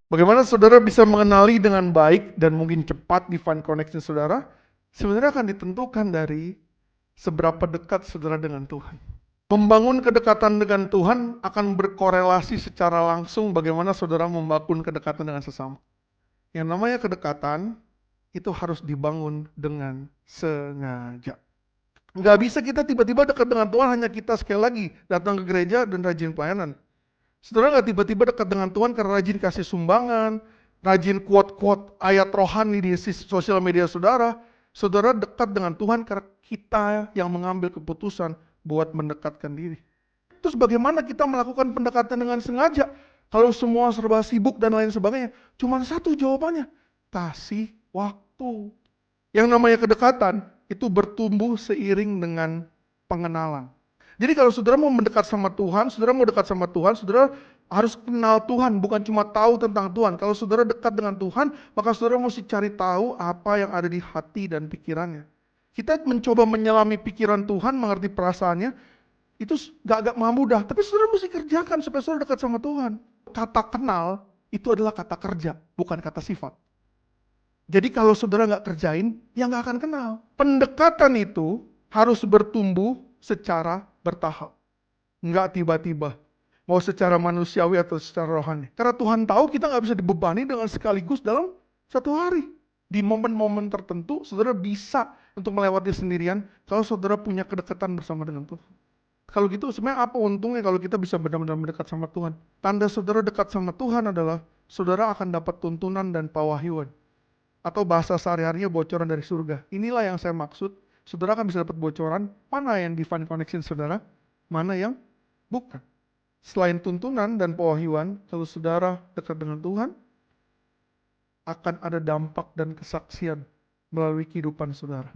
Bagaimana saudara bisa mengenali dengan baik dan mungkin cepat divine connection saudara? Sebenarnya akan ditentukan dari seberapa dekat saudara dengan Tuhan. Membangun kedekatan dengan Tuhan akan berkorelasi secara langsung bagaimana saudara membangun kedekatan dengan sesama. Yang namanya kedekatan itu harus dibangun dengan sengaja. Nggak bisa kita tiba-tiba dekat dengan Tuhan hanya kita sekali lagi datang ke gereja dan rajin pelayanan. Saudara nggak tiba-tiba dekat dengan Tuhan karena rajin kasih sumbangan, rajin quote-quote ayat rohani di sosial media saudara. Saudara dekat dengan Tuhan karena kita yang mengambil keputusan buat mendekatkan diri. Terus bagaimana kita melakukan pendekatan dengan sengaja? Kalau semua serba sibuk dan lain sebagainya. Cuma satu jawabannya. Kasih waktu. Yang namanya kedekatan itu bertumbuh seiring dengan pengenalan. Jadi kalau saudara mau mendekat sama Tuhan, saudara harus kenal Tuhan, bukan cuma tahu tentang Tuhan. Kalau saudara dekat dengan Tuhan, maka saudara mesti cari tahu apa yang ada di hati dan pikirannya. Kita mencoba menyelami pikiran Tuhan, mengerti perasaannya, itu gak mudah. Tapi saudara mesti kerjakan supaya saudara dekat sama Tuhan. Kata kenal itu adalah kata kerja, bukan kata sifat. Jadi kalau saudara nggak kerjain, ya nggak akan kenal. Pendekatan itu harus bertumbuh secara bertahap. Nggak tiba-tiba. Mau secara manusiawi atau secara rohani. Karena Tuhan tahu kita nggak bisa dibebani dengan sekaligus dalam satu hari. Di momen-momen tertentu, saudara bisa untuk melewati sendirian kalau saudara punya kedekatan bersama dengan Tuhan. Kalau gitu sebenarnya apa untungnya kalau kita bisa benar-benar mendekat sama Tuhan? Tanda saudara dekat sama Tuhan adalah saudara akan dapat tuntunan dan pewahyuan. Atau bahasa sehari-harinya bocoran dari surga. Inilah yang saya maksud. Saudara akan bisa dapat bocoran mana yang divine connection saudara, mana yang bukan. Selain tuntunan dan pewahyuan, kalau saudara dekat dengan Tuhan, akan ada dampak dan kesaksian melalui kehidupan saudara.